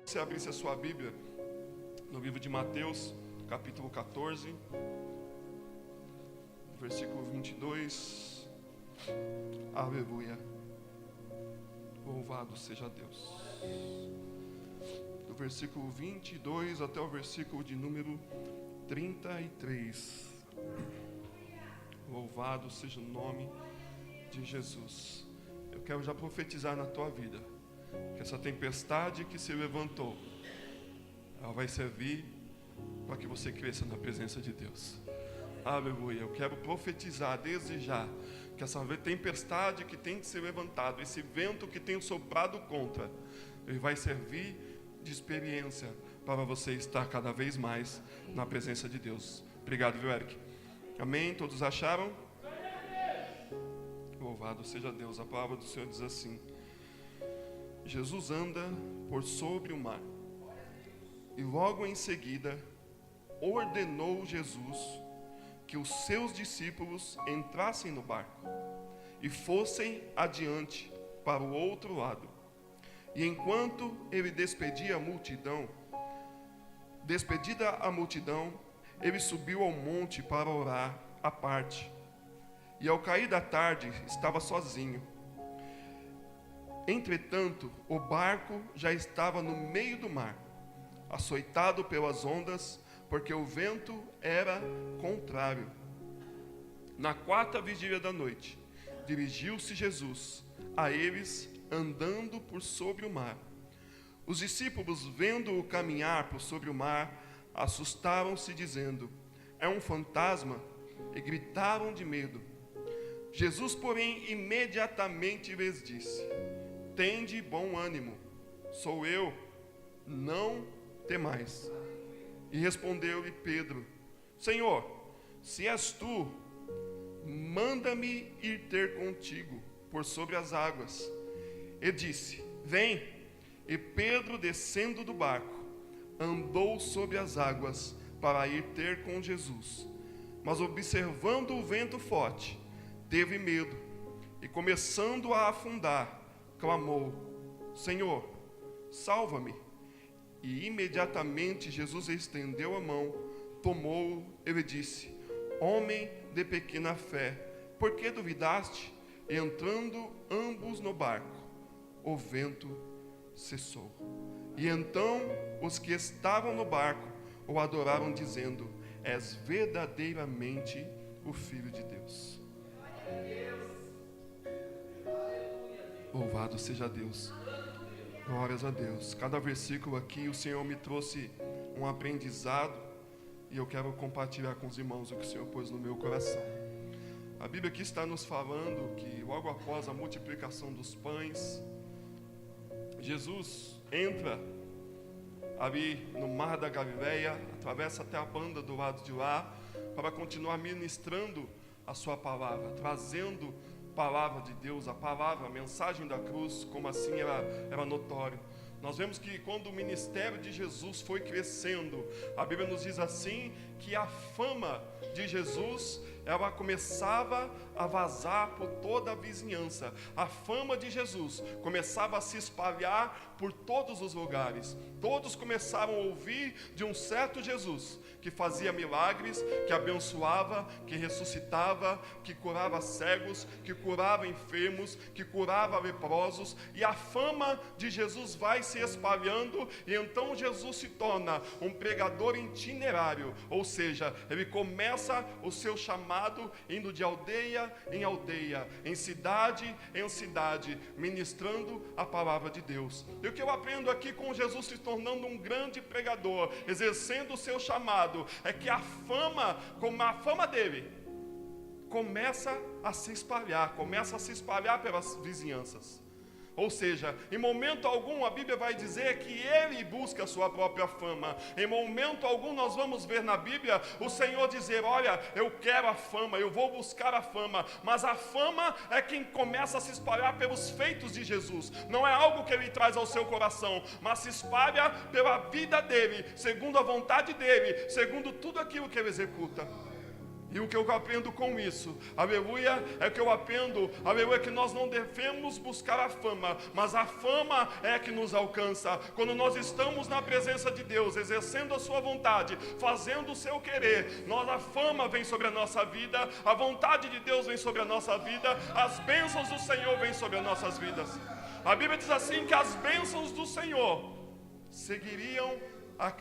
Você abrisse a sua Bíblia no livro de Mateus, capítulo 14, versículo 22. Aleluia. Louvado seja Deus. Do versículo 22 até o versículo de número 33. Louvado seja o nome de Jesus. Eu quero já profetizar na tua vida que essa tempestade que se levantou, ela vai servir para que você cresça na presença de Deus. Aleluia. Eu quero profetizar desde já que essa tempestade que tem se levantado, esse vento que tem soprado contra, ele vai servir de experiência para você estar cada vez mais na presença de Deus. Obrigado, viu, Eric? Amém? Todos acharam? Louvado seja Deus. A palavra do Senhor diz assim: Jesus anda por sobre o mar, e logo em seguida ordenou Jesus que os seus discípulos entrassem no barco e fossem adiante para o outro lado. E enquanto ele despedida a multidão, ele subiu ao monte para orar à parte. E ao cair da tarde estava sozinho. Entretanto, o barco já estava no meio do mar, açoitado pelas ondas, porque o vento era contrário. Na quarta vigília da noite, dirigiu-se Jesus a eles, andando por sobre o mar. Os discípulos, vendo-o caminhar por sobre o mar, assustaram-se, dizendo: é um fantasma, e gritaram de medo. Jesus, porém, imediatamente lhes disse: tende bom ânimo, sou eu, não temais. E respondeu-lhe Pedro: Senhor, se és tu, manda-me ir ter contigo por sobre as águas. E disse: vem. E Pedro, descendo do barco, andou sobre as águas para ir ter com Jesus. Mas observando o vento forte, teve medo, e começando a afundar, clamou: Senhor, salva-me. E imediatamente Jesus estendeu a mão, tomou-o e lhe disse: homem de pequena fé, por que duvidaste? E entrando ambos no barco, o vento cessou. E então os que estavam no barco o adoraram, dizendo: és verdadeiramente o Filho de Deus. Louvado seja Deus. Glórias a Deus. Cada versículo aqui o Senhor me trouxe um aprendizado, e eu quero compartilhar com os irmãos o que o Senhor pôs no meu coração. A Bíblia aqui está nos falando que logo após a multiplicação dos pães, Jesus entra ali no mar da Galileia, atravessa até a banda do lado de lá, para continuar ministrando a sua palavra, trazendo palavra de Deus, a palavra, a mensagem da cruz, como assim era notório. Nós vemos que quando o ministério de Jesus foi crescendo, a Bíblia nos diz assim, que a fama de Jesus, ela começava a vazar por toda a vizinhança. A fama de Jesus começava a se espalhar por todos os lugares. Todos começaram a ouvir de um certo Jesus, que fazia milagres, que abençoava, que ressuscitava, que curava cegos, que curava enfermos, que curava leprosos. E a fama de Jesus vai se espalhando, e então Jesus se torna um pregador itinerário, ou seja, ele começa o seu chamado indo de aldeia em aldeia, em cidade, ministrando a palavra de Deus. E o que eu aprendo aqui com Jesus se tornando um grande pregador, exercendo o seu chamado, é que a fama dele começa a se espalhar pelas vizinhanças. Ou seja, em momento algum a Bíblia vai dizer que ele busca a sua própria fama. Em momento algum nós vamos ver na Bíblia o Senhor dizer: olha, eu quero a fama, eu vou buscar a fama. Mas a fama é quem começa a se espalhar pelos feitos de Jesus. Não é algo que ele traz ao seu coração, mas se espalha pela vida dele, segundo a vontade dele, segundo tudo aquilo que ele executa. E o que eu aprendo com isso, aleluia, é que eu aprendo, aleluia, que nós não devemos buscar a fama, mas a fama é que nos alcança. Quando nós estamos na presença de Deus, exercendo a sua vontade, fazendo o seu querer, a fama vem sobre a nossa vida, a vontade de Deus vem sobre a nossa vida, as bênçãos do Senhor vêm sobre as nossas vidas. A Bíblia diz assim, que as bênçãos do Senhor seguiriam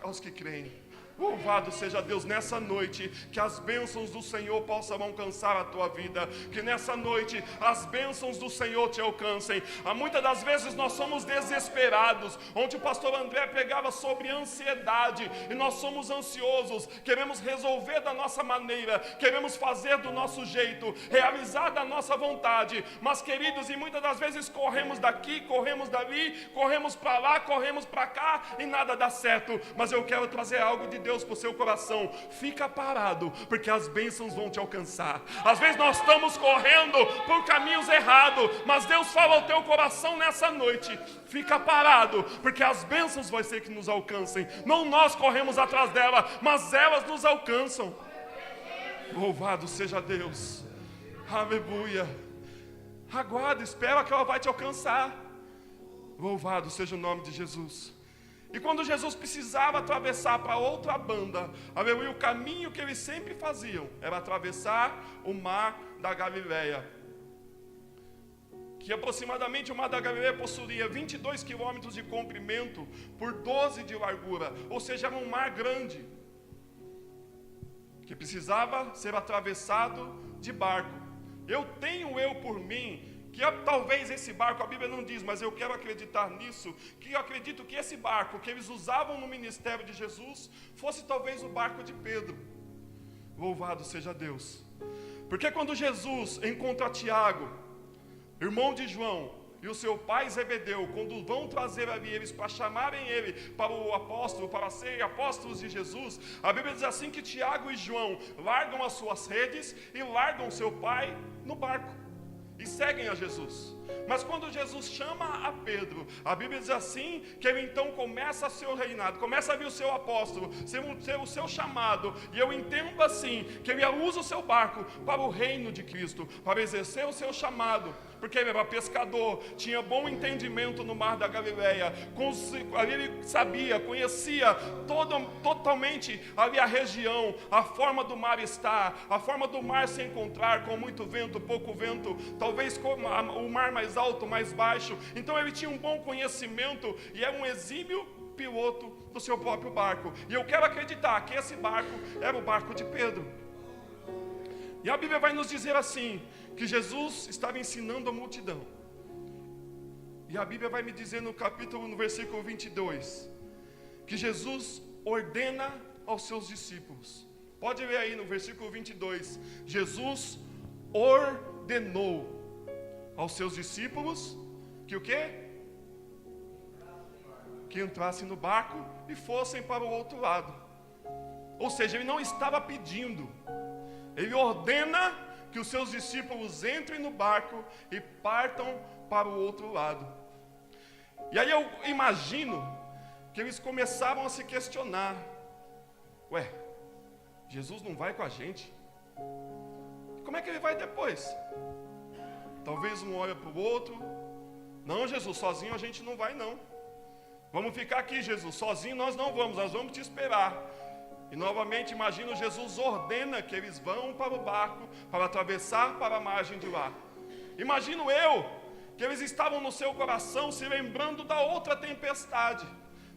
aos que creem. Louvado seja Deus nessa noite, que as bênçãos do Senhor possam alcançar a tua vida, que nessa noite as bênçãos do Senhor te alcancem. Muitas das vezes nós somos desesperados, onde o pastor André pregava sobre ansiedade, e nós somos ansiosos, queremos resolver da nossa maneira, queremos fazer do nosso jeito, realizar da nossa vontade, mas queridos, e muitas das vezes corremos daqui, corremos dali, corremos para lá, corremos para cá, e nada dá certo. Mas eu quero trazer algo de Deus para o seu coração. Fica parado, porque as bênçãos vão te alcançar. Às vezes nós estamos correndo por caminhos errados, mas Deus fala ao teu coração nessa noite: fica parado, porque as bênçãos vai ser que nos alcancem. Não nós corremos atrás dela, mas elas nos alcançam. Louvado seja Deus. Aleluia. Aguarda, espera que ela vai te alcançar. Louvado seja o nome de Jesus. E quando Jesus precisava atravessar para outra banda, aleluia, o caminho que eles sempre faziam era atravessar o mar da Galileia, que aproximadamente o mar da Galileia possuía 22 quilômetros de comprimento por 12 de largura, ou seja, era um mar grande, que precisava ser atravessado de barco. Eu por mim, que talvez esse barco, a Bíblia não diz, mas eu quero acreditar nisso, que eu acredito que esse barco que eles usavam no ministério de Jesus, fosse talvez o barco de Pedro. Louvado seja Deus. Porque quando Jesus encontra Tiago, irmão de João, e o seu pai Zebedeu, quando vão trazer ali eles para chamarem ele para o apóstolo, para serem apóstolos de Jesus, a Bíblia diz assim que Tiago e João largam as suas redes e largam seu pai no barco e seguem a Jesus. Mas quando Jesus chama a Pedro, a Bíblia diz assim, que ele então começa seu reinado, começa a vir o seu apóstolo, ser o seu chamado, e eu entendo assim, que ele usa o seu barco para o reino de Cristo, para exercer o seu chamado, porque ele era pescador, tinha bom entendimento no mar da Galileia, ali ele sabia, conhecia totalmente ali a região, a forma do mar estar, a forma do mar se encontrar, com muito vento, pouco vento, talvez com o mar mais alto, mais baixo. Então ele tinha um bom conhecimento e é um exímio piloto do seu próprio barco. E eu quero acreditar que esse barco era o barco de Pedro. E a Bíblia vai nos dizer assim, que Jesus estava ensinando a multidão. E a Bíblia vai me dizer no versículo 22, que Jesus ordena aos seus discípulos. Pode ler aí no versículo 22. Jesus ordenou aos seus discípulos que o quê? Que entrassem no barco e fossem para o outro lado. Ou seja, ele não estava pedindo. Ele ordena que os seus discípulos entrem no barco e partam para o outro lado. E aí eu imagino que eles começaram a se questionar. Ué, Jesus não vai com a gente? Como é que ele vai depois? Talvez um olha para o outro. Não, Jesus, sozinho a gente não vai não. Vamos ficar aqui, Jesus, sozinho nós não vamos, nós vamos te esperar. E novamente imagino, Jesus ordena que eles vão para o barco, para atravessar para a margem de lá. Imagino eu, que eles estavam no seu coração se lembrando da outra tempestade,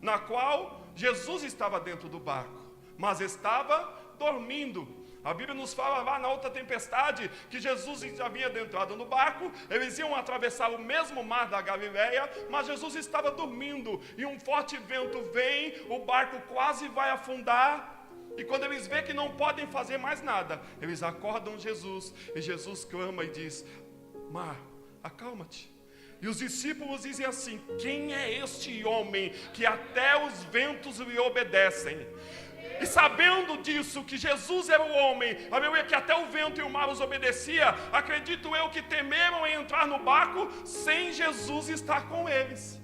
na qual Jesus estava dentro do barco, mas estava dormindo. A Bíblia nos fala lá na outra tempestade, que Jesus havia adentrado no barco, eles iam atravessar o mesmo mar da Galileia, mas Jesus estava dormindo, e um forte vento vem, o barco quase vai afundar, e quando eles veem que não podem fazer mais nada, eles acordam Jesus, e Jesus clama e diz: mar, acalma-te. E os discípulos dizem assim: quem é este homem que até os ventos lhe obedecem? E sabendo disso, que Jesus era o homem, que até o vento e o mar os obedecia, acredito eu que temeram em entrar no barco sem Jesus estar com eles.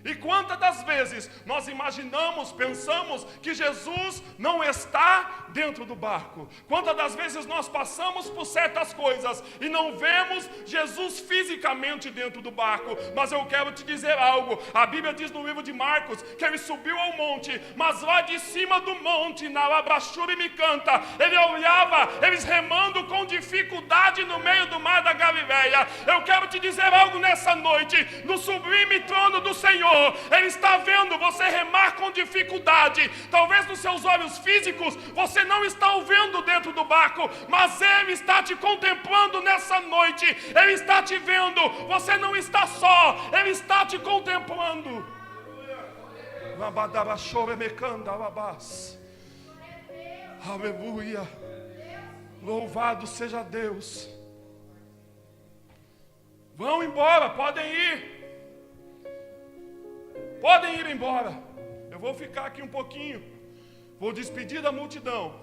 E quantas das vezes nós imaginamos, pensamos que Jesus não está dentro do barco? Quantas das vezes nós passamos por certas coisas e não vemos Jesus fisicamente dentro do barco? Mas eu quero te dizer algo. A Bíblia diz no livro de Marcos que ele subiu ao monte, mas lá de cima do monte, na Labrachura e me canta, ele olhava eles remando com dificuldade no meio do mar da Galileia. Eu quero te dizer algo nessa noite. No sublime trono do Senhor, Ele está vendo você remar com dificuldade. Talvez nos seus olhos físicos você não está o vendo dentro do barco, mas Ele está te contemplando nessa noite. Ele está te vendo. Você não está só, Ele está te contemplando. Aleluia. Louvado seja Deus. Vão embora, podem ir. Podem ir embora. Eu vou ficar aqui um pouquinho. Vou despedir da multidão.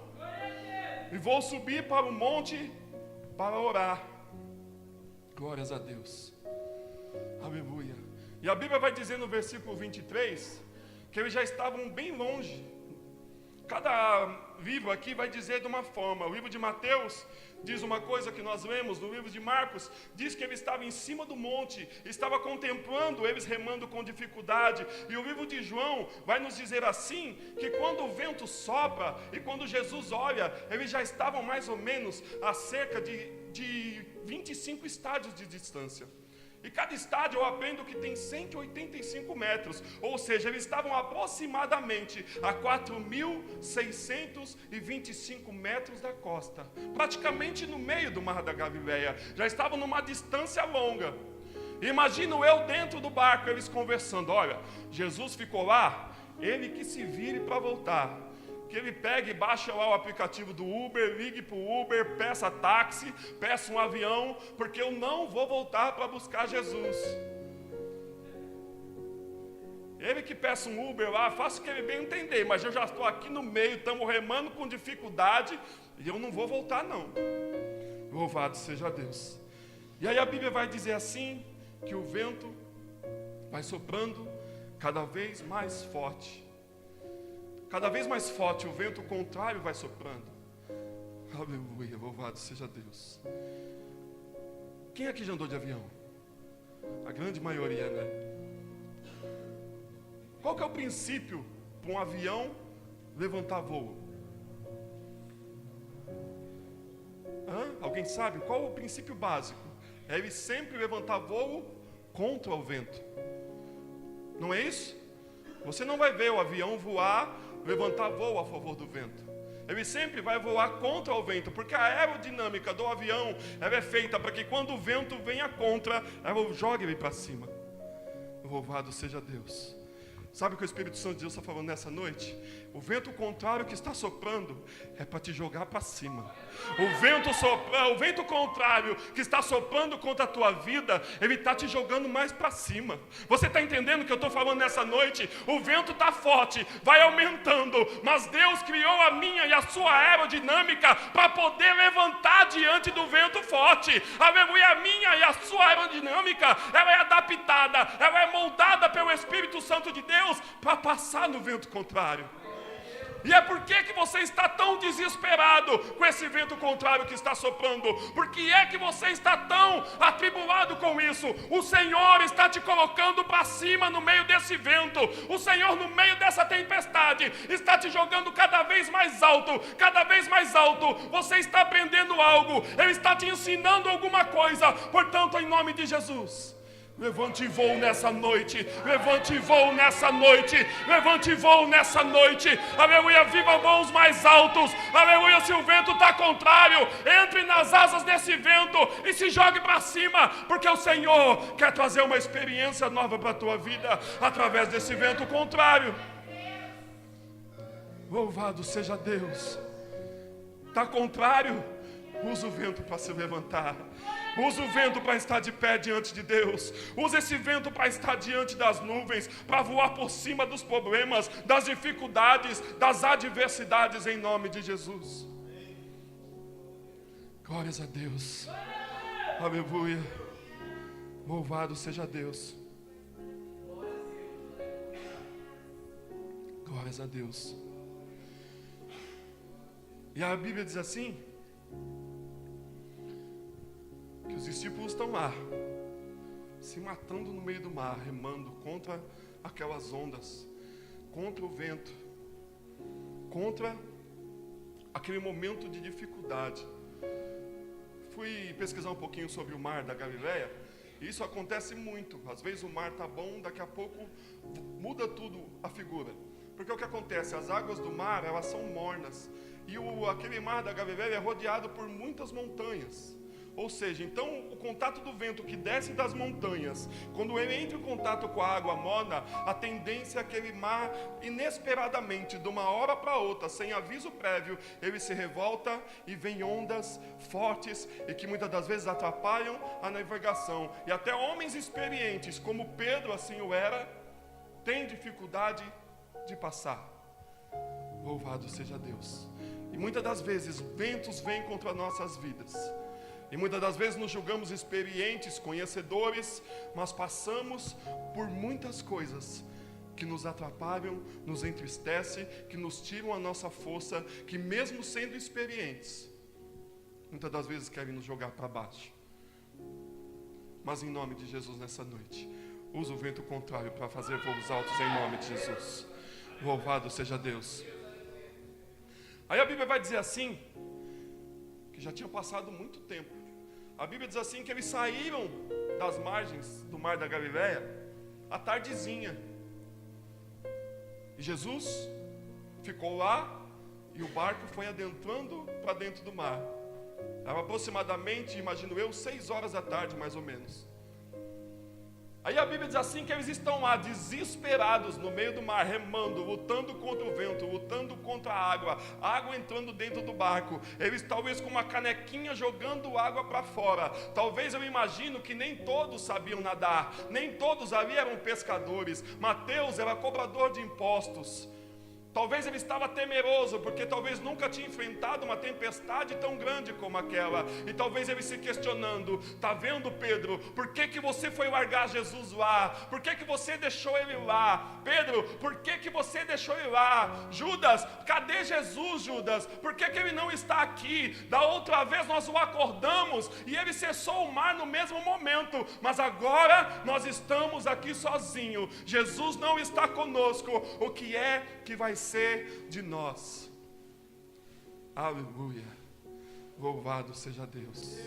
E vou subir para o monte para orar. Glórias a Deus. Aleluia. E a Bíblia vai dizer no versículo 23 que eles já estavam bem longe. Cada livro aqui vai dizer de uma forma. O livro de Mateus diz uma coisa que nós lemos. No livro de Marcos diz que ele estava em cima do monte, estava contemplando eles remando com dificuldade. E o livro de João vai nos dizer assim, que quando o vento sopra e quando Jesus olha, eles já estavam mais ou menos a cerca de 25 estádios de distância. E cada estádio eu aprendo que tem 185 metros, ou seja, eles estavam aproximadamente a 4.625 metros da costa, praticamente no meio do mar da Galileia, já estavam numa distância longa. Imagino eu dentro do barco, eles conversando, olha, Jesus ficou lá, ele que se vire para voltar. Que ele pegue e baixe lá o aplicativo do Uber, ligue para o Uber, peça táxi, peça um avião, porque eu não vou voltar para buscar Jesus. Ele que peça um Uber lá, faça o que ele bem entender, mas eu já estou aqui no meio, estamos remando com dificuldade, e eu não vou voltar não. Louvado seja Deus. E aí a Bíblia vai dizer assim, que o vento vai soprando cada vez mais forte. Cada vez mais forte, o vento contrário vai soprando. Aleluia, louvado seja Deus. Quem aqui já andou de avião? A grande maioria, né? Qual que é o princípio para um avião levantar voo? Alguém sabe? Qual é o princípio básico? É ele sempre levantar voo contra o vento. Não é isso? Você não vai ver o avião voar, levantar voo a favor do vento. Ele sempre vai voar contra o vento, porque a aerodinâmica do avião ela é feita para que quando o vento venha contra, ela jogue ele para cima. Louvado seja Deus. Sabe o que o Espírito Santo de Deus está falando nessa noite? O vento contrário que está soprando é para te jogar para cima. O vento contrário que está soprando contra a tua vida, ele está te jogando mais para cima. Você está entendendo o que eu estou falando nessa noite? O vento está forte, vai aumentando, mas Deus criou a minha e a sua aerodinâmica para poder levantar diante do vento forte. Aleluia, a minha e a sua aerodinâmica, ela é adaptada, ela é moldada pelo Espírito Santo de Deus para passar no vento contrário. E é por que você está tão desesperado com esse vento contrário que está soprando? Por que é que você está tão atribulado com isso? O Senhor está te colocando para cima no meio desse vento. O Senhor no meio dessa tempestade está te jogando cada vez mais alto, cada vez mais alto. Você está aprendendo algo, Ele está te ensinando alguma coisa. Portanto, em nome de Jesus, levante voo nessa noite, levante voo nessa noite, levante voo nessa noite, aleluia, viva voos mais altos, aleluia. Se o vento está contrário, entre nas asas desse vento e se jogue para cima, porque o Senhor quer trazer uma experiência nova para a tua vida, através desse vento contrário. Louvado seja Deus. Está contrário? Usa o vento para se levantar. Usa o vento para estar de pé diante de Deus. Usa esse vento para estar diante das nuvens, para voar por cima dos problemas, das dificuldades, das adversidades, em nome de Jesus. Glórias a Deus. Aleluia. Louvado seja Deus. Glórias a Deus. E a Bíblia diz assim, que os discípulos estão lá, se matando no meio do mar, remando contra aquelas ondas, contra o vento, contra aquele momento de dificuldade. Fui pesquisar um pouquinho sobre o mar da Galileia, e isso acontece muito. Às vezes o mar está bom, daqui a pouco muda tudo a figura. Porque o que acontece? As águas do mar, elas são mornas, e aquele mar da Galileia é rodeado por muitas montanhas. Ou seja, então o contato do vento que desce das montanhas, quando ele entra em contato com a água morna, a tendência é aquele mar, inesperadamente, de uma hora para outra, sem aviso prévio, ele se revolta e vem ondas fortes e que muitas das vezes atrapalham a navegação. E até homens experientes, como Pedro assim o era, têm dificuldade de passar. Louvado seja Deus. E muitas das vezes ventos vêm contra nossas vidas. E muitas das vezes nos julgamos experientes, conhecedores, mas passamos por muitas coisas que nos atrapalham, nos entristecem, que nos tiram a nossa força, que mesmo sendo experientes, muitas das vezes querem nos jogar para baixo. Mas em nome de Jesus nessa noite, usa o vento contrário para fazer voos altos em nome de Jesus. Louvado seja Deus. Aí a Bíblia vai dizer assim, que já tinha passado muito tempo. A Bíblia diz assim que eles saíram das margens do mar da Galileia à tardezinha. E Jesus ficou lá e o barco foi adentrando para dentro do mar. Era aproximadamente, imagino eu, 6 horas da tarde mais ou menos. Aí a Bíblia diz assim que eles estão lá desesperados no meio do mar, remando, lutando contra o vento, lutando contra a água entrando dentro do barco. Eles talvez com uma canequinha jogando água para fora. Talvez eu imagino que nem todos sabiam nadar, nem todos ali eram pescadores. Mateus era cobrador de impostos. Talvez ele estava temeroso, porque talvez nunca tinha enfrentado uma tempestade tão grande como aquela. E talvez ele se questionando, está vendo, Pedro, por que você foi largar Jesus lá? Por que você deixou ele lá? Pedro, por que você deixou ele lá? Judas, cadê Jesus, Judas? Por que ele não está aqui? Da outra vez nós o acordamos e ele cessou o mar no mesmo momento, mas agora nós estamos aqui sozinhos. Jesus não está conosco. O que é que vai ser de nós? Aleluia, louvado seja Deus.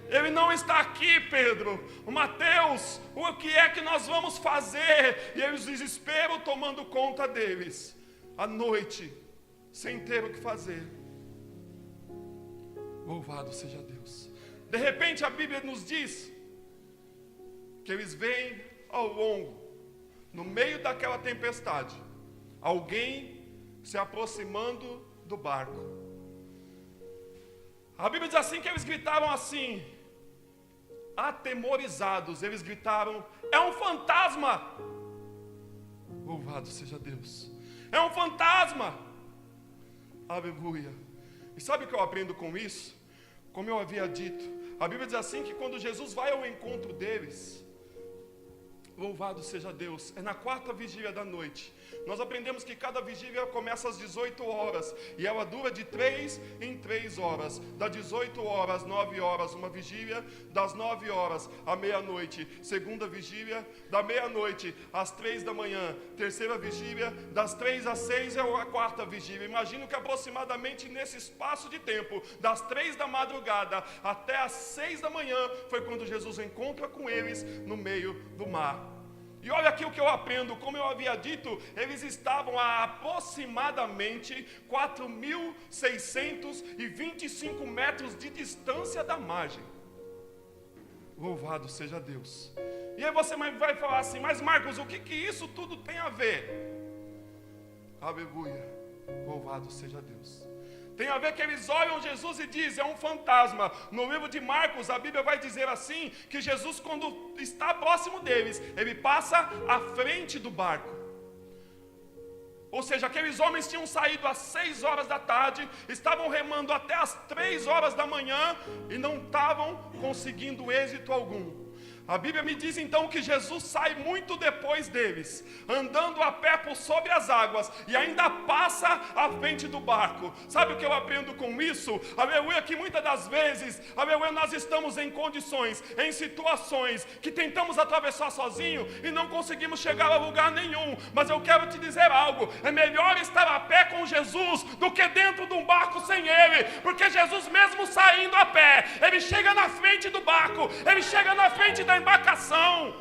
Ele não está aqui, Pedro. Mateus, o que é que nós vamos fazer? E eles, desespero tomando conta deles, à noite, sem ter o que fazer. Louvado seja Deus. De repente a Bíblia nos diz que eles veem ao longo, no meio daquela tempestade, alguém se aproximando do barco. A Bíblia diz assim que eles gritaram assim, atemorizados, eles gritaram, é um fantasma! Louvado seja Deus. É um fantasma! Aleluia. E sabe o que eu aprendo com isso? Como eu havia dito, a Bíblia diz assim que quando Jesus vai ao encontro deles, louvado seja Deus, é na 4ª vigília da noite. Nós aprendemos que cada vigília começa às 18 horas e ela dura de 3 em 3 horas. Das 18 horas, 9 horas, uma vigília. Das 9 horas à meia-noite, segunda vigília. Da meia-noite às 3 da manhã, terceira vigília. Das 3 às 6 é a 4ª vigília. Imagino que aproximadamente nesse espaço de tempo, das 3 da madrugada até às 6 da manhã, foi quando Jesus encontra com eles no meio do mar. E olha aqui o que eu aprendo, como eu havia dito, eles estavam a aproximadamente 4.625 metros de distância da margem. Louvado seja Deus. E aí você vai falar assim, mas Marcos, o que isso tudo tem a ver? Aleluia, louvado seja Deus. Tem a ver que eles olham Jesus e dizem, é um fantasma. No livro de Marcos, a Bíblia vai dizer assim, que Jesus, quando está próximo deles, ele passa à frente do barco. Ou seja, aqueles homens tinham saído às 6 horas da tarde, estavam remando até às 3 horas da manhã e não estavam conseguindo êxito algum. A Bíblia me diz então que Jesus sai muito depois deles, andando a pé por sobre as águas, e ainda passa à frente do barco. Sabe o que eu aprendo com isso? Aleluia, que muitas das vezes, aleluia, nós estamos em condições, em situações, que tentamos atravessar sozinho e não conseguimos chegar a lugar nenhum. Mas eu quero te dizer algo, é melhor estar a pé com Jesus do que dentro de um barco sem Ele, porque Jesus mesmo saindo a pé, Ele chega na frente do barco, Ele chega na frente da embarcação.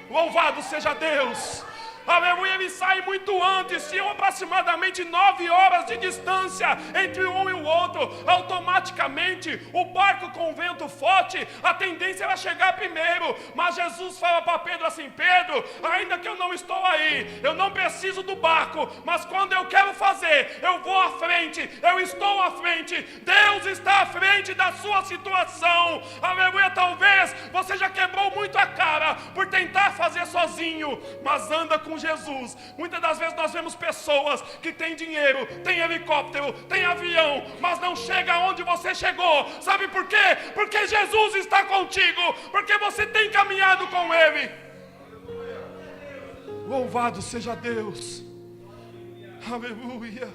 Louvado seja Deus. Aleluia, ele sai muito antes, tinham aproximadamente 9 horas de distância entre um e o outro. Automaticamente, o barco com vento forte, a tendência era chegar primeiro. Mas Jesus fala para Pedro assim: Pedro, ainda que eu não estou aí, eu não preciso do barco, mas quando eu quero fazer, eu vou à frente, eu estou à frente. Deus está à frente da sua situação. Aleluia, talvez você já quebrou muito a cara por tentar fazer sozinho, mas anda com Jesus. Muitas das vezes nós vemos pessoas que têm dinheiro, têm helicóptero, têm avião, mas não chega aonde você chegou. Sabe por quê? Porque Jesus está contigo, porque você tem caminhado com Ele. Louvado seja Deus. Aleluia.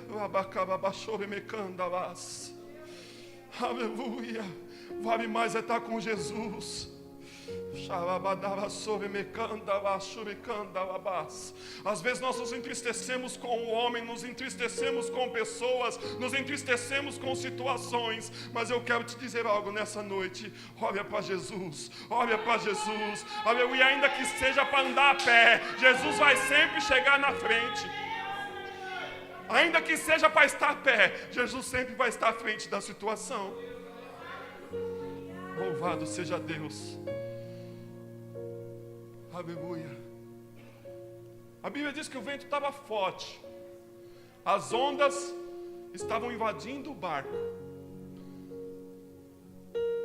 Aleluia. Vale mais é estar com Jesus. Às vezes nós nos entristecemos com o homem, nos entristecemos com pessoas, nos entristecemos com situações, mas eu quero te dizer algo nessa noite: olha para Jesus, olha para Jesus, aleluia. Ainda que seja para andar a pé, Jesus vai sempre chegar na frente. Ainda que seja para estar a pé, Jesus sempre vai estar à frente da situação. Louvado seja Deus. Aleluia. A Bíblia diz que o vento estava forte, as ondas estavam invadindo o barco.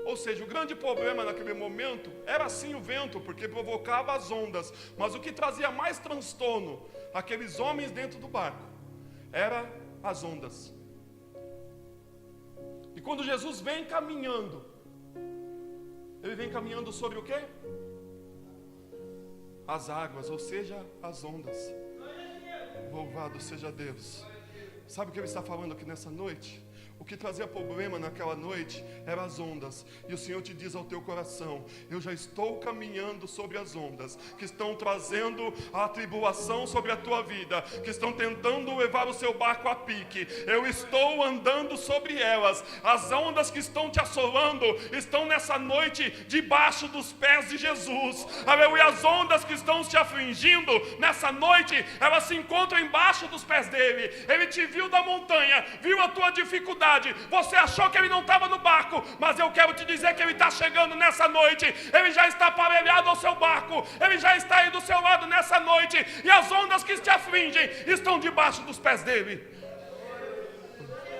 Ou seja, o grande problema naquele momento era sim o vento, porque provocava as ondas, mas o que trazia mais transtorno àqueles homens dentro do barco era as ondas. E quando Jesus vem caminhando, ele vem caminhando sobre o quê? As águas, ou seja, as ondas. Louvado seja Deus. Sabe o que ele está falando aqui nessa noite? O que trazia problema naquela noite eram as ondas. E o Senhor te diz ao teu coração: eu já estou caminhando sobre as ondas que estão trazendo a tribulação sobre a tua vida, que estão tentando levar o seu barco a pique. Eu estou andando sobre elas. As ondas que estão te assolando estão nessa noite debaixo dos pés de Jesus. Aleluia. As ondas que estão te afligindo nessa noite, elas se encontram embaixo dos pés dele. Ele te viu da montanha, viu a tua dificuldade. Você achou que ele não estava no barco, mas eu quero te dizer que ele está chegando nessa noite. Ele já está aparelhado ao seu barco, ele já está aí do seu lado nessa noite, e as ondas que te afligem estão debaixo dos pés dele.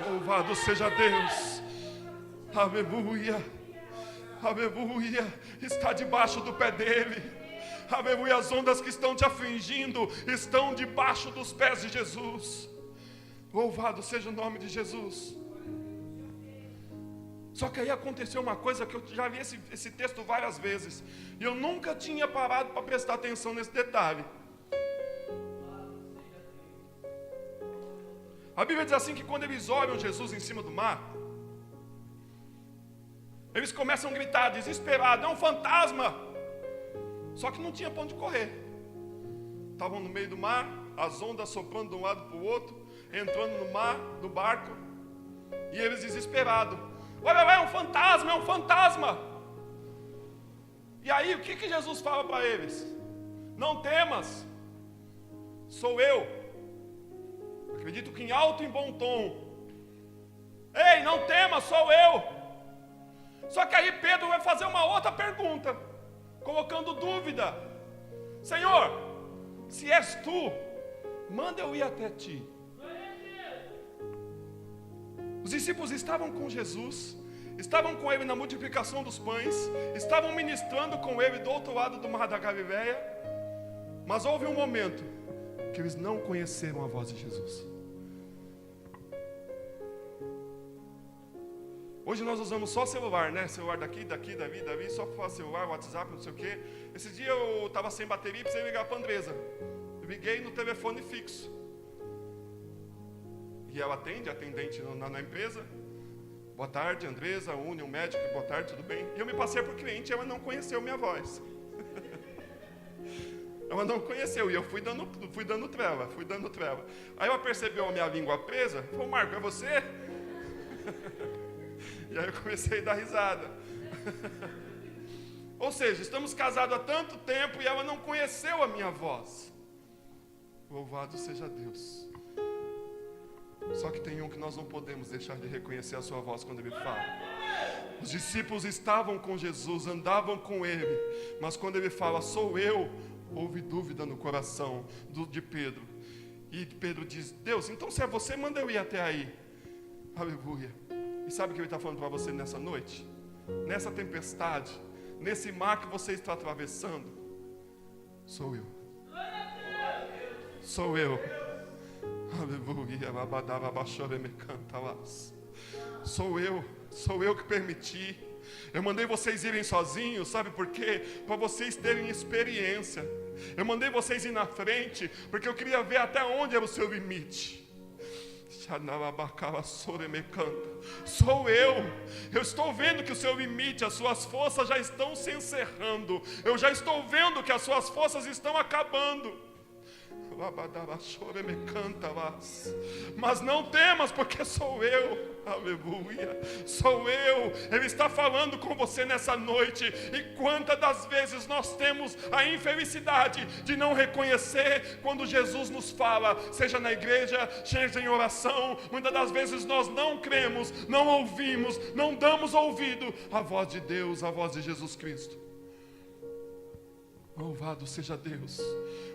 Louvado seja Deus. Aleluia. Aleluia. Está debaixo do pé dele. Aleluia. As ondas que estão te afligindo estão debaixo dos pés de Jesus. Louvado seja o nome de Jesus. Só que aí aconteceu uma coisa que eu já vi esse texto várias vezes, e eu nunca tinha parado para prestar atenção nesse detalhe. A Bíblia diz assim que quando eles olham Jesus em cima do mar, eles começam a gritar desesperado: é um fantasma! Só que não tinha para onde correr. Estavam no meio do mar, as ondas soprando de um lado para o outro, entrando no mar, no barco, e eles desesperados: olha lá, é um fantasma, é um fantasma. E aí o que Jesus fala para eles? Não temas, sou eu. Acredito que em alto e bom tom: ei, não temas, sou eu. Só que aí Pedro vai fazer uma outra pergunta, colocando dúvida: Senhor, se és tu, manda eu ir até ti. Os discípulos estavam com Jesus, estavam com ele na multiplicação dos pães, estavam ministrando com ele do outro lado do mar da Galileia, mas houve um momento que eles não conheceram a voz de Jesus. Hoje nós usamos só celular, né? Celular daqui, dali, só para falar celular, WhatsApp, não sei o quê. Esse dia eu estava sem bateria e precisei ligar para a Andresa. Liguei no telefone fixo. E ela atendente na empresa. Boa tarde, Andresa, União Médica, boa tarde, tudo bem? E eu me passei por cliente e ela não conheceu minha voz. Ela não conheceu, e eu fui dando trela. Aí ela percebeu a minha língua presa, falou, Marco, é você? E aí eu comecei a dar risada. Ou seja, estamos casados há tanto tempo e ela não conheceu a minha voz. Louvado seja Deus. Só que tem um que nós não podemos deixar de reconhecer a sua voz quando Ele fala. Os discípulos estavam com Jesus, andavam com Ele, mas quando Ele fala, sou eu, houve dúvida no coração de Pedro. E Pedro diz, Deus, então se é você, manda eu ir até aí. Aleluia. E sabe o que Ele está falando para você nessa noite? Nessa tempestade, nesse mar que você está atravessando, sou eu. Sou eu. Aleluia. Sou eu que permiti. Eu mandei vocês irem sozinhos, sabe por quê? Para vocês terem experiência. Eu mandei vocês ir na frente, porque eu queria ver até onde era o seu limite. Sou eu estou vendo que o seu limite, as suas forças já estão se encerrando. Eu já estou vendo que as suas forças estão acabando. Mas não temas, porque sou eu. Aleluia, sou eu. Ele está falando com você nessa noite. E quantas das vezes nós temos a infelicidade de não reconhecer quando Jesus nos fala, seja na igreja, seja em oração. Muitas das vezes nós não cremos, não ouvimos, não damos ouvido à voz de Deus, à voz de Jesus Cristo. Louvado seja Deus.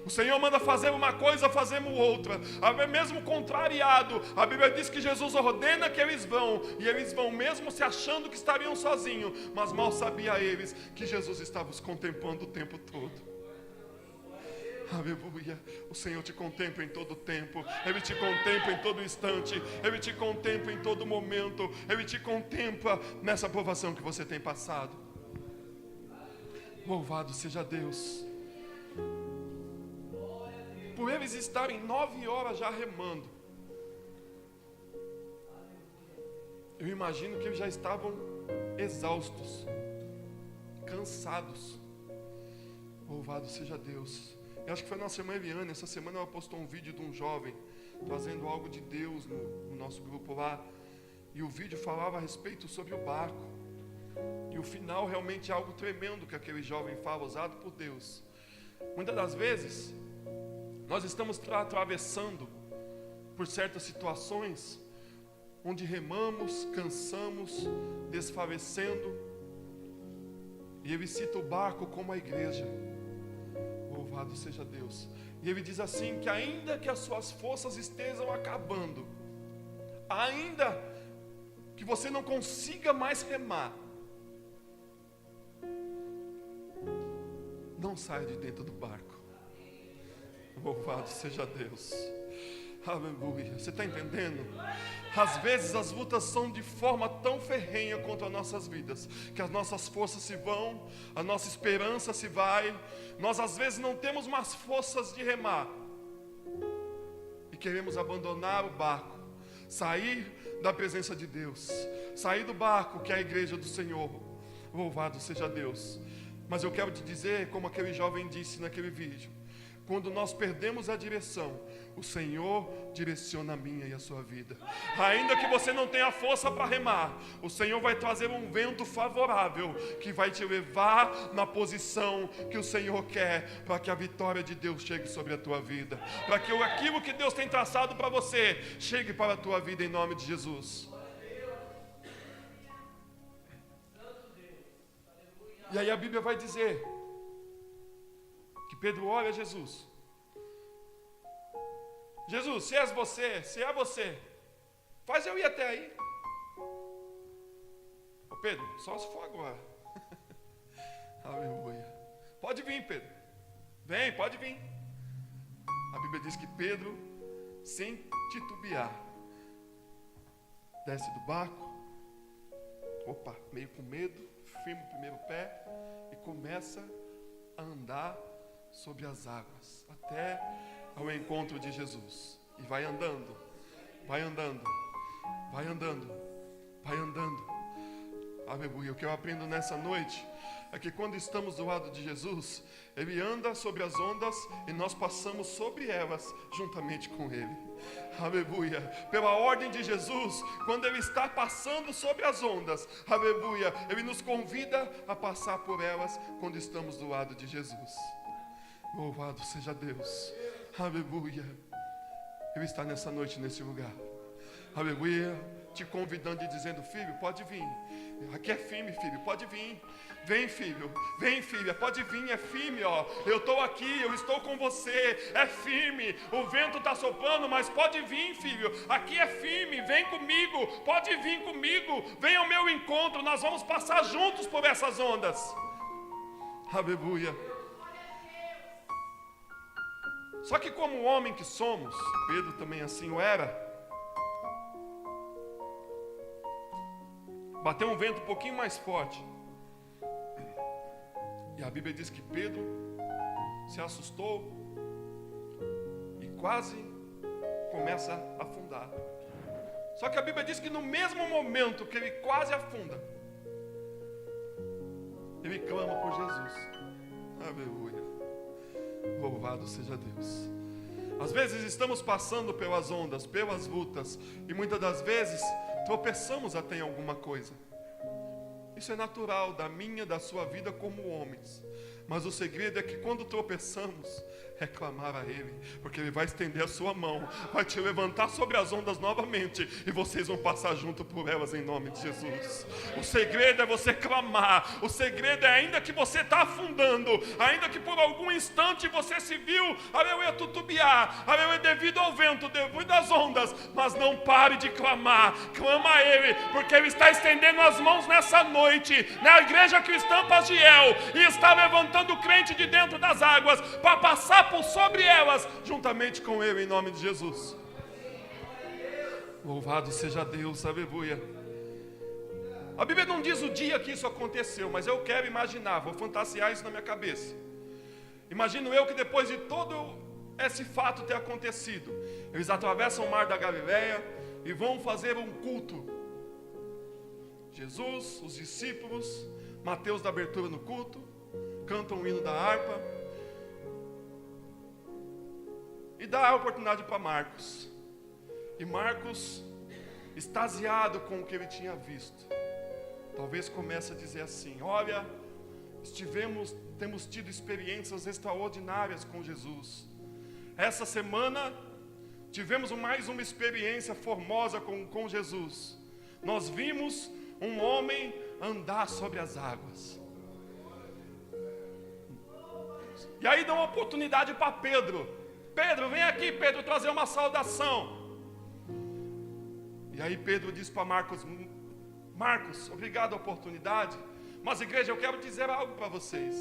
O Senhor manda fazer uma coisa, fazemos outra. Mesmo contrariado, a Bíblia diz que Jesus ordena que eles vão. E eles vão mesmo se achando que estariam sozinhos. Mas mal sabia eles que Jesus estava os contemplando o tempo todo. Aleluia. O Senhor te contempla em todo tempo. Ele te contempla em todo instante. Ele te contempla em todo momento. Ele te contempla nessa provação que você tem passado. Louvado seja Deus. Por eles estarem 9 horas já remando, eu imagino que eles já estavam exaustos, cansados. Louvado seja Deus. Eu acho que foi na nossa irmã Eliane. Essa semana ela postou um vídeo de um jovem trazendo algo de Deus no nosso grupo lá. E o vídeo falava a respeito sobre o barco. E o final realmente é algo tremendo que aquele jovem fala, usado por Deus. Muitas das vezes, nós estamos atravessando por certas situações, onde remamos, cansamos, desfalecendo. E ele cita o barco como a igreja. Louvado seja Deus. E ele diz assim, que ainda que as suas forças estejam acabando, ainda que você não consiga mais remar, não saia de dentro do barco. Louvado seja Deus. Aleluia. Você está entendendo? Às vezes as lutas são de forma tão ferrenha contra as nossas vidas, que as nossas forças se vão, a nossa esperança se vai. Nós às vezes não temos mais forças de remar. E queremos abandonar o barco, sair da presença de Deus, sair do barco que é a igreja do Senhor. Louvado seja Deus. Mas eu quero te dizer, como aquele jovem disse naquele vídeo, quando nós perdemos a direção, o Senhor direciona a minha e a sua vida. Ainda que você não tenha força para remar, o Senhor vai trazer um vento favorável que vai te levar na posição que o Senhor quer, para que a vitória de Deus chegue sobre a tua vida, para que aquilo que Deus tem traçado para você chegue para a tua vida em nome de Jesus. E aí a Bíblia vai dizer que Pedro olha a Jesus. Jesus, se é você, faz eu ir até aí. Ô Pedro, só se for agora. Aleluia. Pode vir, Pedro. Vem, pode vir. A Bíblia diz que Pedro, sem titubear, desce do barco meio com medo, firma o primeiro pé e começa a andar sobre as águas, até ao encontro de Jesus. E vai andando, vai andando, vai andando, vai andando. Aleluia. O que eu aprendo nessa noite é que quando estamos do lado de Jesus, Ele anda sobre as ondas e nós passamos sobre elas juntamente com Ele. Aleluia. Pela ordem de Jesus, quando Ele está passando sobre as ondas, aleluia, Ele nos convida a passar por elas quando estamos do lado de Jesus. Louvado seja Deus. Aleluia. Ele está nessa noite, nesse lugar. Aleluia. Te convidando e dizendo: filho, pode vir. Aqui é firme, filho, pode vir. Vem, filho, vem, filha, pode vir, é firme, ó. Eu estou aqui, eu estou com você, é firme. O vento está soprando, mas pode vir, filho. Aqui é firme, vem comigo, pode vir comigo. Vem ao meu encontro, nós vamos passar juntos por essas ondas. Aleluia. Só que como homem que somos, Pedro também assim o era, bateu um vento um pouquinho mais forte. E a Bíblia diz que Pedro se assustou e quase começa a afundar. Só que a Bíblia diz que no mesmo momento que ele quase afunda, ele clama por Jesus. Aleluia. Louvado seja Deus. Às vezes estamos passando pelas ondas, pelas lutas, e muitas das vezes tropeçamos até em alguma coisa. Isso é natural da minha, da sua vida como homens. Mas o segredo é que quando tropeçamos, é clamar a Ele, porque Ele vai estender a sua mão, vai te levantar sobre as ondas novamente, e vocês vão passar junto por elas em nome de Jesus. O segredo é você clamar. O segredo é, ainda que você está afundando, ainda que por algum instante você se viu, aleluia, tutubiar, aleluia, devido ao vento, devido às ondas, mas não pare de clamar. Clama a Ele, porque Ele está estendendo as mãos nessa noite, na igreja cristã Pagiel, e está levantando o crente de dentro das águas, para passar por sobre elas, juntamente com Ele, em nome de Jesus. Louvado seja Deus, aleluia. A Bíblia não diz o dia que isso aconteceu, mas eu quero imaginar, vou fantasiar isso na minha cabeça. Imagino eu que depois de todo esse fato ter acontecido, eles atravessam o mar da Galileia e vão fazer um culto. Jesus, os discípulos, Mateus da abertura no culto, cantam o hino da harpa, e dá a oportunidade para Marcos. E Marcos, extasiado com o que ele tinha visto, talvez comece a dizer assim: olha, temos tido experiências extraordinárias com Jesus. Essa semana tivemos mais uma experiência formosa com Jesus. Nós vimos um homem andar sobre as águas. E aí dá uma oportunidade para Pedro. Pedro, vem aqui, Pedro, trazer uma saudação. E aí Pedro diz para Marcos: Marcos, obrigado a oportunidade, mas igreja, eu quero dizer algo para vocês.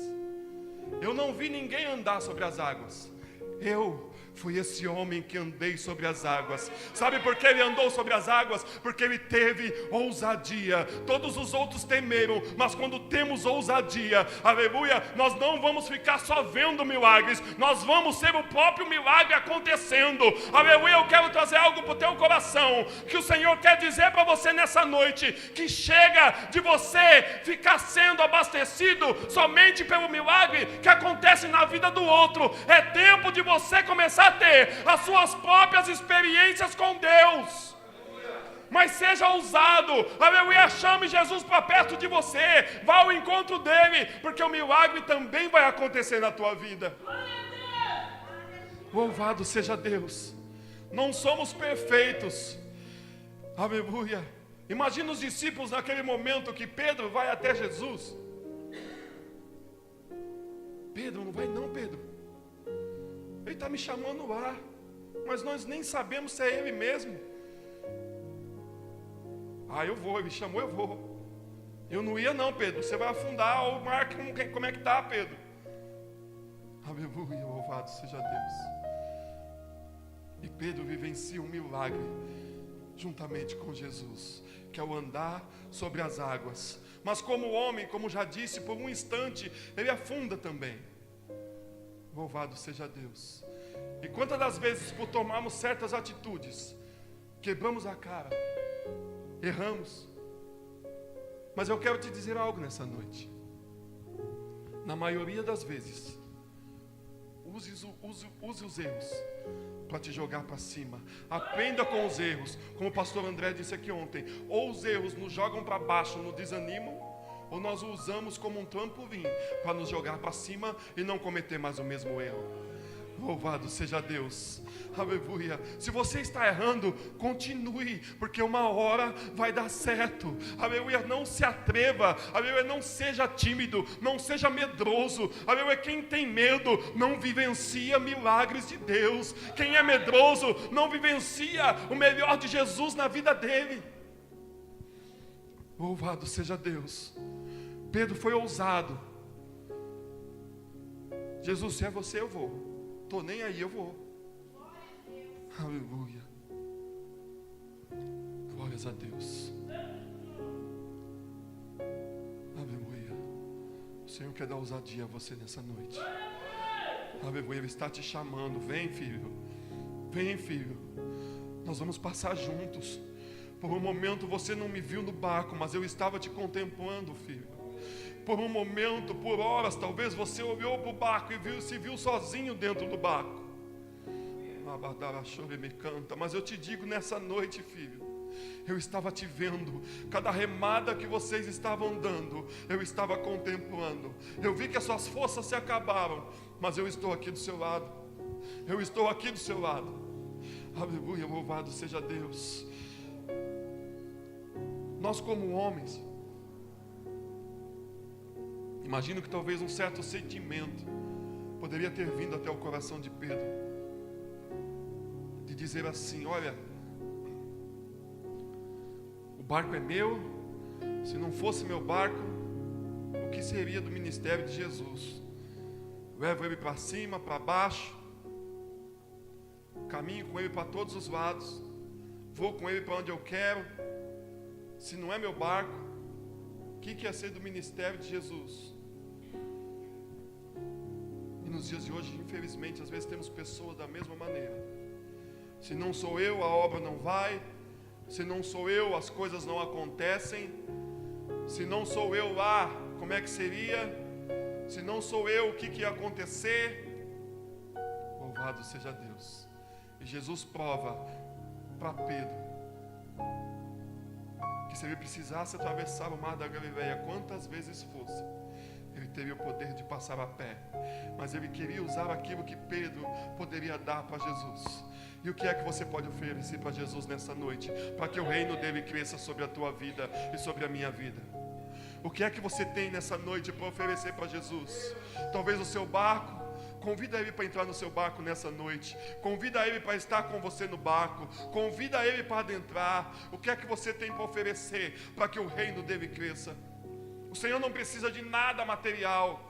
Eu não vi ninguém andar sobre as águas. Eu fui esse homem que andei sobre as águas. Sabe por que ele andou sobre as águas? Porque ele teve ousadia. Todos os outros temeram, mas quando temos ousadia, aleluia, nós não vamos ficar só vendo milagres, nós vamos ser o próprio milagre acontecendo. Aleluia, eu quero trazer algo para o teu coração, que o Senhor quer dizer para você nessa noite, que chega de você ficar sendo abastecido somente pelo milagre que acontece na vida do outro. É tempo de você começar a ter as suas próprias experiências com Deus. Mas seja ousado, aleluia, chame Jesus para perto de você, vá ao encontro dele, porque o milagre também vai acontecer na tua vida. Louvado seja Deus. Não somos perfeitos, aleluia. Imagina os discípulos naquele momento que Pedro vai até Jesus. Pedro, não vai não, Pedro. Ele está me chamando lá, mas nós nem sabemos se é Ele mesmo. Eu vou, Ele chamou, eu vou. Eu não ia não, Pedro, você vai afundar. O mar, como é que está, Pedro? Aleluia, louvado seja Deus. E Pedro vivencia um milagre. juntamente com Jesus, que é o andar sobre as águas. Mas como homem, como já disse, por um instante, ele afunda também. Louvado seja Deus. E quantas das vezes, por tomarmos certas atitudes, quebramos a cara, erramos. Mas eu quero te dizer algo nessa noite. Na maioria das vezes, use os erros para te jogar para cima. Aprenda com os erros. Como o pastor André disse aqui ontem, ou os erros nos jogam para baixo, nos desanimam, ou nós o usamos como um trampolim para nos jogar para cima e não cometer mais o mesmo erro. Louvado seja Deus. Aleluia. Se você está errando, continue, porque uma hora vai dar certo. Aleluia. Não se atreva. Aleluia. Não seja tímido, não seja medroso. Aleluia. Quem tem medo não vivencia milagres de Deus. Quem é medroso não vivencia o melhor de Jesus na vida dele. Louvado seja Deus. Pedro foi ousado. Jesus, se é você, eu vou. Estou nem aí, eu vou. Aleluia. Glórias a Deus. Aleluia. O Senhor quer dar ousadia a você nessa noite. Aleluia. Ele está te chamando. Vem, filho. Vem, filho. Nós vamos passar juntos. Por um momento você não me viu no barco, mas eu estava te contemplando, filho. Por um momento, por horas, talvez você olhou para o barco e se viu sozinho dentro do barco. Me canta, mas eu te digo nessa noite, filho, eu estava te vendo. Cada remada que vocês estavam dando, eu estava contemplando. Eu vi que as suas forças se acabaram, mas eu estou aqui do seu lado. Eu estou aqui do seu lado. Aleluia, louvado seja Deus. Nós como homens, imagino que talvez um certo sentimento poderia ter vindo até o coração de Pedro, de dizer assim: olha, o barco é meu, se não fosse meu barco, o que seria do ministério de Jesus? Levo ele para cima, para baixo, caminho com ele para todos os lados, vou com ele para onde eu quero. Se não é meu barco, o que é ser do ministério de Jesus? E nos dias de hoje, infelizmente, às vezes temos pessoas da mesma maneira. Se não sou eu, a obra não vai. Se não sou eu, as coisas não acontecem. Se não sou eu lá, como é que seria? Se não sou eu, o que ia acontecer? Louvado seja Deus. E Jesus prova para Pedro que se ele precisasse atravessar o mar da Galileia quantas vezes fosse, ele teria o poder de passar a pé. Mas ele queria usar aquilo que Pedro poderia dar para Jesus. E o que é que você pode oferecer para Jesus nessa noite, para que o reino dele cresça sobre a tua vida e sobre a minha vida? O que é que você tem nessa noite para oferecer para Jesus? Talvez o seu barco. Convida ele para entrar no seu barco nessa noite. Convida ele para estar com você no barco. Convida ele para adentrar. O que é que você tem para oferecer para que o reino dele cresça? O Senhor não precisa de nada material.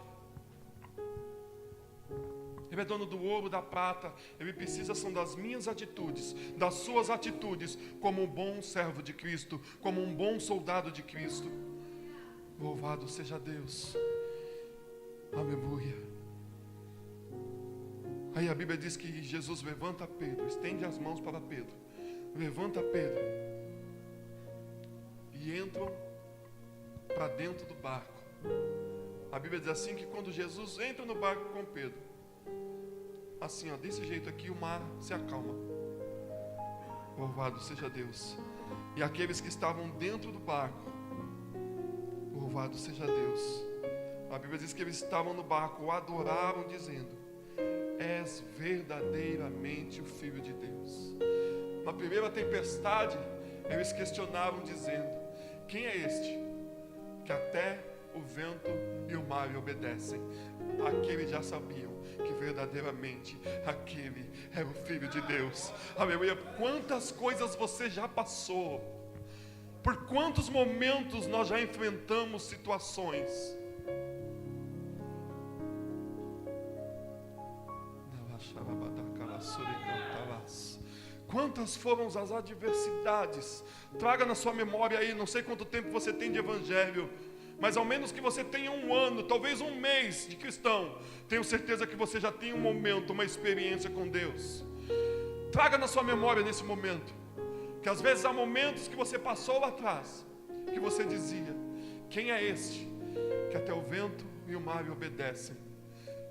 Ele é dono do ouro, da prata. Ele precisa são das minhas atitudes, das suas atitudes, como um bom servo de Cristo, como um bom soldado de Cristo. Louvado seja Deus. Aleluia. Aí a Bíblia diz que Jesus levanta Pedro, estende as mãos para Pedro, levanta Pedro, e entram para dentro do barco. A Bíblia diz assim que quando Jesus entra no barco com Pedro, assim, ó, desse jeito aqui, o mar se acalma. Louvado seja Deus. E aqueles que estavam dentro do barco, louvado seja Deus. A Bíblia diz que eles estavam no barco, o adoraram dizendo: és verdadeiramente o Filho de Deus. Na primeira tempestade, eles questionavam dizendo: quem é este que até o vento e o mar lhe obedecem? Aqueles já sabiam que verdadeiramente aquele era o Filho de Deus. Aleluia. Quantas coisas você já passou, por quantos momentos nós já enfrentamos situações. Quantas foram as adversidades? Traga na sua memória aí, não sei quanto tempo você tem de evangelho, mas ao menos que você tenha 1 ano, talvez 1 mês de cristão, tenho certeza que você já tem um momento, uma experiência com Deus. Traga na sua memória nesse momento, que às vezes há momentos que você passou lá atrás, que você dizia: quem é este que até o vento e o mar lhe obedecem?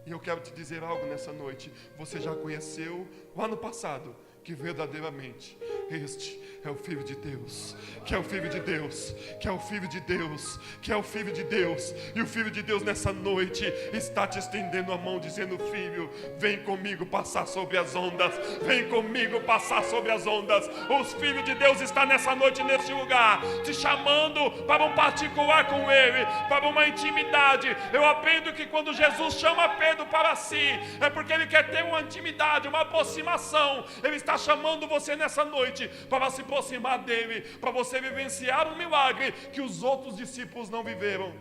E eu quero te dizer algo nessa noite. Você já conheceu lá no passado que verdadeiramente este é o Filho de Deus, que é o Filho de Deus, que é o Filho de Deus, que é o Filho de Deus. E o Filho de Deus nessa noite está te estendendo a mão, dizendo: filho, vem comigo passar sobre as ondas, vem comigo passar sobre as ondas. Os Filhos de Deus está nessa noite, neste lugar, te chamando para um particular com Ele, para uma intimidade. Eu aprendo que quando Jesus chama Pedro para si, é porque Ele quer ter uma intimidade, uma aproximação. Ele está chamando você nessa noite para se aproximar dele, para você vivenciar um milagre que os outros discípulos não viveram,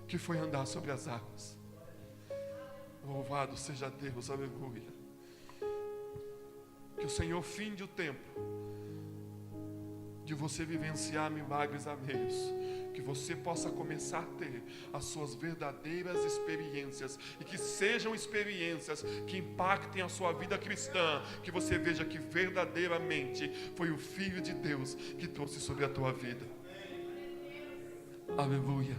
que foi andar sobre as águas. Louvado seja Deus, aleluia. Que o Senhor finde o tempo de você vivenciar milagres alheios, que você possa começar a ter as suas verdadeiras experiências, e que sejam experiências que impactem a sua vida cristã, que você veja que verdadeiramente foi o Filho de Deus que trouxe sobre a tua vida. Aleluia.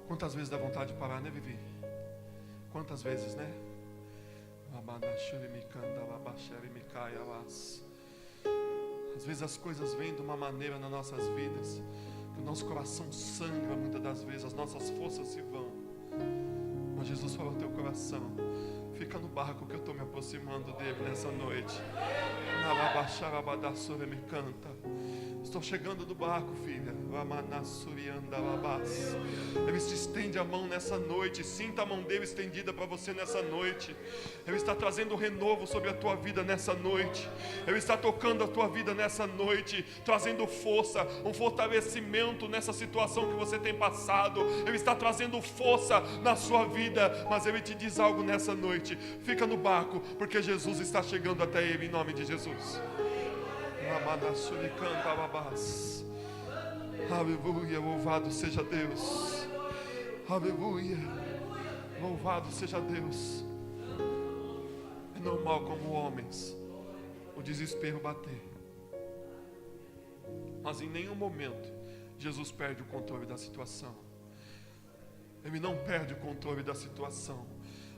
Quantas vezes dá vontade de parar, né, Vivi? Quantas vezes, né? Às vezes as coisas vêm de uma maneira nas nossas vidas que o nosso coração sangra muitas das vezes, as nossas forças se vão. Mas Jesus fala ao teu coração: fica no barco que eu estou me aproximando dele nessa noite. Estou chegando do barco, filha. Ele se estende a mão nessa noite. Sinta a mão dele estendida para você nessa noite. Ele está trazendo um renovo sobre a tua vida nessa noite. Ele está tocando a tua vida nessa noite, trazendo força, um fortalecimento nessa situação que você tem passado. Ele está trazendo força na sua vida. Mas Ele te diz algo nessa noite: fica no barco, porque Jesus está chegando até ele, em nome de Jesus. Aleluia, louvado seja Deus. Aleluia, louvado seja Deus. É normal, como homens, o desespero bater, mas em nenhum momento Jesus perde o controle da situação. Ele não perde o controle da situação.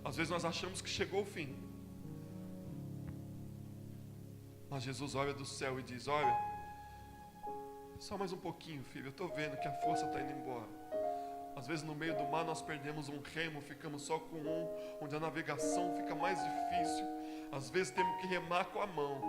Às vezes nós achamos que chegou o fim, mas Jesus olha do céu e diz: olha, só mais um pouquinho, filho, eu estou vendo que a força está indo embora. Às vezes no meio do mar nós perdemos um remo, ficamos só com um, onde a navegação fica mais difícil. Às vezes temos que remar com a mão.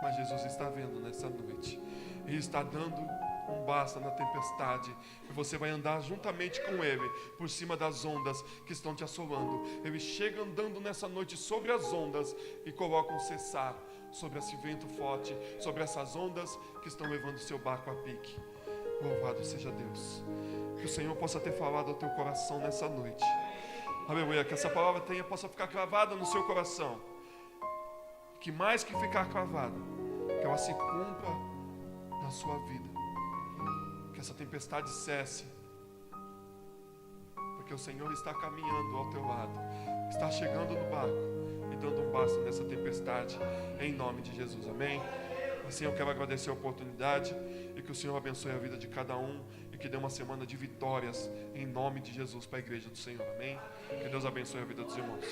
Mas Jesus está vendo nessa noite, Ele está dando um basta na tempestade, e você vai andar juntamente com Ele, por cima das ondas que estão te assolando. Ele chega andando nessa noite sobre as ondas e coloca um cessar sobre esse vento forte, sobre essas ondas que estão levando o seu barco a pique. Louvado seja Deus. Que o Senhor possa ter falado ao teu coração nessa noite. Aleluia, que essa palavra possa ficar cravada no seu coração. Que mais que ficar cravada, que ela se cumpra na sua vida. Que essa tempestade cesse, porque o Senhor está caminhando ao teu lado, está chegando no barco e dando um basta nessa tempestade, em nome de Jesus, amém? Assim eu quero agradecer a oportunidade, e que o Senhor abençoe a vida de cada um, e que dê uma semana de vitórias, em nome de Jesus, para a igreja do Senhor, amém? Que Deus abençoe a vida dos irmãos.